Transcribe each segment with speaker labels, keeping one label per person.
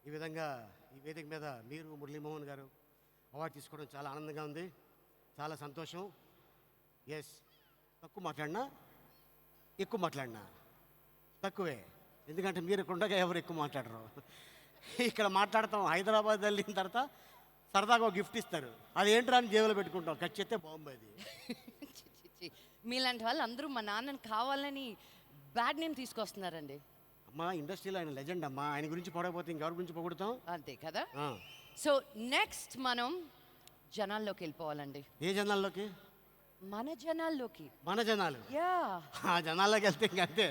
Speaker 1: ఈ విధంగా ఈ వేదిక మీద మీరు మురళీమోహన్ గారు అవార్డు తీసుకోవడం చాలా ఆనందంగా ఉంది, చాలా సంతోషం. ఎస్, తక్కువ మాట్లాడినా ఎక్కువ మాట్లాడినా తక్కువే, ఎందుకంటే మీరు ఇక్కడ ఉండగా ఎవరు ఎక్కువ మాట్లాడరు. ఇక్కడ మాట్లాడతాం, హైదరాబాద్ వెళ్ళిన తర్వాత సరదాగా ఒక గిఫ్ట్ ఇస్తారు, అది ఏంట్రా అని జేబులో పెట్టుకుంటాం, ఖర్చు అయితే బాగుంది అది.
Speaker 2: మీలాంటి వాళ్ళు అందరూ మా నాన్నని కావాలని బ్యాడ్ నేమ్ తీసుకొస్తున్నారండి.
Speaker 1: అమ్మా, ఇండస్ట్రీలో ఆయన లెజెండ్ అమ్మా, ఆయన గురించి పొడకపోతే ఇంకెవరి గురించి పొగుడుతాం,
Speaker 2: అంతే కదా. సో నెక్స్ట్ మనం జనాల్లోకి వెళ్ళిపోవాలండి.
Speaker 1: ఏ జనాల్లోకి?
Speaker 2: మన జనాల్లోకి.
Speaker 1: మన జనాలు?
Speaker 2: యా,
Speaker 1: ఆ జనాల్లోకి వెళ్తే ఇంకంతే.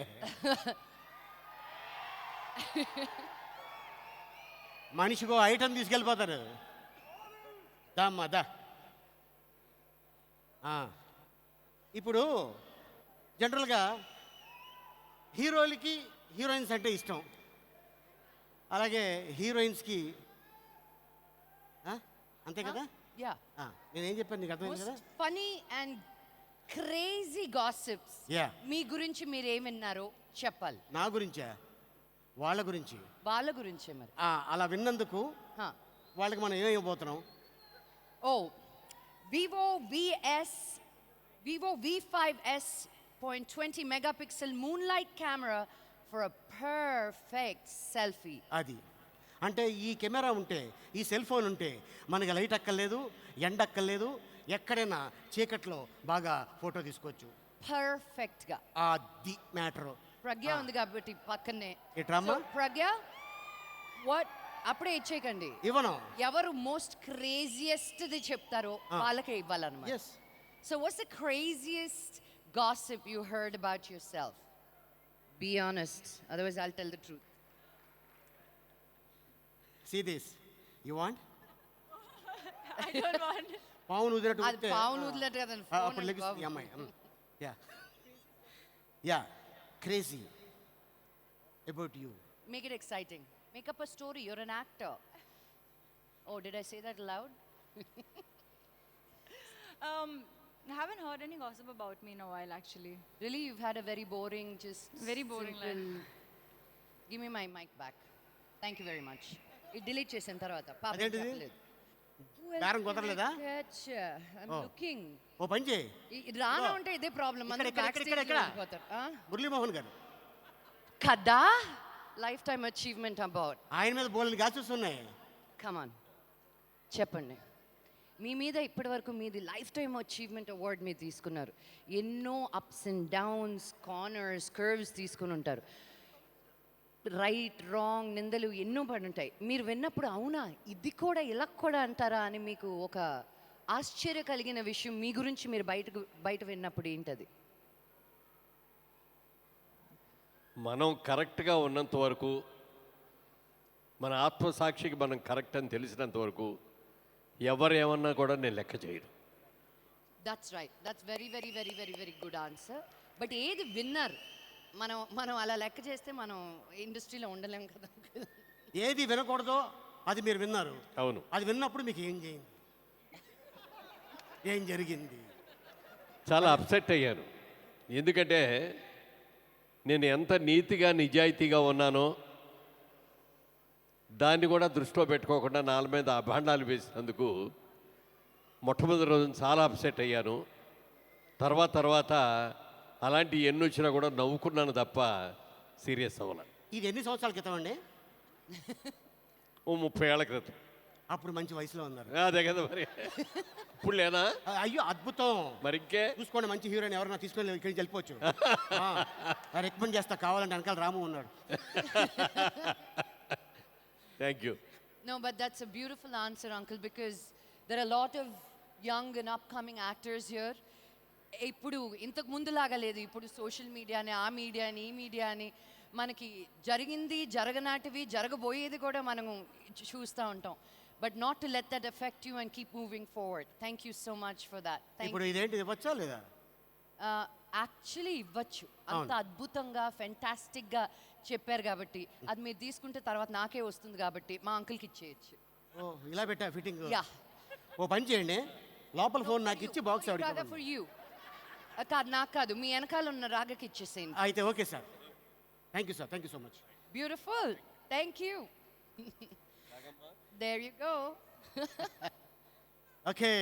Speaker 1: మనిషికో ఐటమ్ తీసుకెళ్ళిపోతారు. దామ్మా దా. ఇప్పుడు జనరల్గా హీరోలకి హీరోయిన్స్ అంటే ఇష్టం, అలాగే హీరోయిన్స్కి అంతే కదా.
Speaker 2: యా,
Speaker 1: నేనేం చెప్పాను నీకు అర్థమైంది కదా.
Speaker 2: ఫనీ అండ్ క్రేజీ గాసిప్స్ మీ గురించి మీరు ఏం విన్నారో చెప్పాలి.
Speaker 1: నా గురించా? వాళ్ళ గురించి.
Speaker 2: వాళ్ళ గురించే మరి.
Speaker 1: అలా విన్నందుకు వాళ్ళకి మనం ఏమైపోతున్నాం?
Speaker 2: ఓ, Vivo V5S 0.20 megapixel moonlight camera for a perfect selfie.
Speaker 1: అది అంటే ఈ కెమెరా ఉంటే, ఈ సెల్ ఫోన్ ఉంటే మనకి లైట్ అక్కర్లేదు, ఎండ అక్కర్లేదు, ఎక్కడైనా చీకట్లో బాగా ఫోటో తీసుకోవచ్చు
Speaker 2: పర్ఫెక్ట్గా.
Speaker 1: అది మ్యాటర్.
Speaker 2: ప్రజ్ఞ ఉంది కాబట్టి పక్కనే.
Speaker 1: ఎట్రమ్మా
Speaker 2: ప్రజ్ఞ, వాట్ అప్పుడే ఇచ్చేయకండి,
Speaker 1: ఇవ్వను.
Speaker 2: ఎవరు మోస్ట్ క్రేజియెస్ట్ది చెప్తారో వాళ్ళకే ఇవ్వాలన్నమాట. So what's the craziest gossip you heard about yourself? Be honest, otherwise I'll tell the truth.
Speaker 1: See this. You want?
Speaker 3: I don't want.
Speaker 1: పావును వదిలేట్టు
Speaker 2: అది పావును వదిలేట్టు కదా
Speaker 1: అప్పుడు లెగిస్తుంది అమ్మాయి. Yeah crazy about you.
Speaker 2: Make it exciting. Make up a story. You're an actor. Oh, did I say that loud?
Speaker 3: I haven't heard any gossip about me in a while, actually.
Speaker 2: Really, you've had a very boring, just
Speaker 3: very boring
Speaker 2: simple... Give me my mic back. Thank you very much. It delete చేసిన తర్వాత పాపం చెప్పలేదు.
Speaker 1: దారం కుదరలేదా?
Speaker 2: I'm looking.
Speaker 1: ఓ పని చేయి,
Speaker 2: రానా ఉంటే ఇదే problem.
Speaker 1: Muralimohan గారు
Speaker 2: కదా లైఫ్ టైమ్ అచీవ్మెంట్ అవార్డ్,
Speaker 1: ఆయన మీద బోల్ని గాసిప్స్ ఉన్నాయి.
Speaker 2: కమాన్ చెప్పండి. మీ మీద ఇప్పటివరకు మీది లైఫ్ టైమ్ అచీవ్మెంట్ అవార్డ్ మీరు తీసుకున్నారు. ఎన్నో ups and downs, corners, curves తీసుకుని ఉంటారు. రైట్ రాంగ్ నిందలు ఎన్నో పడి ఉంటాయి. మీరు విన్నప్పుడు అవునా ఇది కూడా ఇలా కూడా అంటారా అని మీకు ఒక ఆశ్చర్య కలిగిన విషయం మీ గురించి మీరు బయట విన్నప్పుడు ఏంటది?
Speaker 4: మనం కరెక్ట్గా ఉన్నంత వరకు, మన ఆత్మసాక్షికి మనం కరెక్ట్ అని తెలిసినంత వరకు ఎవరు ఏమన్నా కూడా నేను లెక్క చేయను.
Speaker 2: That's right. That's very very very very very good answer. But ఏది విన్నర్? మనం అలా లెక్క చేస్తే మనం ఇండస్ట్రీలో ఉండలేం కదా.
Speaker 1: ఏది వినకూడదో అది మీరు విన్నారు.
Speaker 4: అవును.
Speaker 1: అది విన్నప్పుడు మీకు ఏం చేయండి, ఏం జరిగింది?
Speaker 4: చాలా అప్సెట్ అయ్యాను. ఎందుకంటే నేను ఎంత నీతిగా నిజాయితీగా ఉన్నానో దాన్ని కూడా దృష్టిలో పెట్టుకోకుండా నాల మీద అభాండాలు వేసినందుకు మొట్టమొదటి రోజున చాలా అప్సెట్ అయ్యాను. తర్వాత అలాంటి ఎన్ని వచ్చినా కూడా నవ్వుకున్నాను తప్ప సీరియస్ అవ్వాలి.
Speaker 1: ఇది ఎన్ని సంవత్సరాల క్రితం అండి?
Speaker 4: ఓ 30 ఏళ్ల క్రితం.
Speaker 1: అప్పుడు మంచి వయసులో ఉన్నారు.
Speaker 4: అదే కదా మరి. ఇప్పుడు లేనా?
Speaker 1: అయ్యో అద్భుతం.
Speaker 4: మరి ఇంకే
Speaker 1: చూసుకోండి, మంచి హీరోయిన్ ఎవరైనా తీసుకొని ఇక్కడి నుంచి వెళ్ళిపోవచ్చు. రికమెండ్ చేస్తా, కావాలంటే వెనకాల రాము ఉన్నాడు.
Speaker 4: Thank you.
Speaker 2: No, but that's a beautiful answer, Uncle, because there are a lot of young and upcoming actors here. ఇప్పుడు ఇంతకు ముందులాగా లేదు. ఇప్పుడు సోషల్ మీడియాని, ఆ మీడియాని, ఈ మీడియాని, మనకి జరిగింది, జరగనాటివి, జరగబోయేది కూడా మనము చూస్తూ ఉంటాం. But not to let that effect you and keep moving forward. Thank you so much for that.
Speaker 1: ఇప్పుడు ఇదేంటి, ఇవ్వచ్చా లేదా?
Speaker 2: యాక్చువల్లీ ఇవ్వచ్చు. అంత అద్భుతంగా ఫెంటాస్టిక్గా చెప్పారు కాబట్టి అది మీరు తీసుకుంటే తర్వాత నాకే వస్తుంది కాబట్టి మా అంకుల్కి ఇచ్చేయచ్చు.
Speaker 1: ఓ ఇలా పెట్టా ఫిట్టింగ్.
Speaker 2: యా,
Speaker 1: ఓ పని చేయండి, లోపల ఫోన్ నాకు ఇచ్చి బాక్స్
Speaker 2: ఫర్ యూ. కాదు నాకు కాదు, మీ వెనకాల ఉన్న రాగకి ఇచ్చేసేయండి.
Speaker 1: అయితే okay sir. Thank you sir, thank you so much.
Speaker 2: Beautiful, thank you. There you go.
Speaker 1: Okay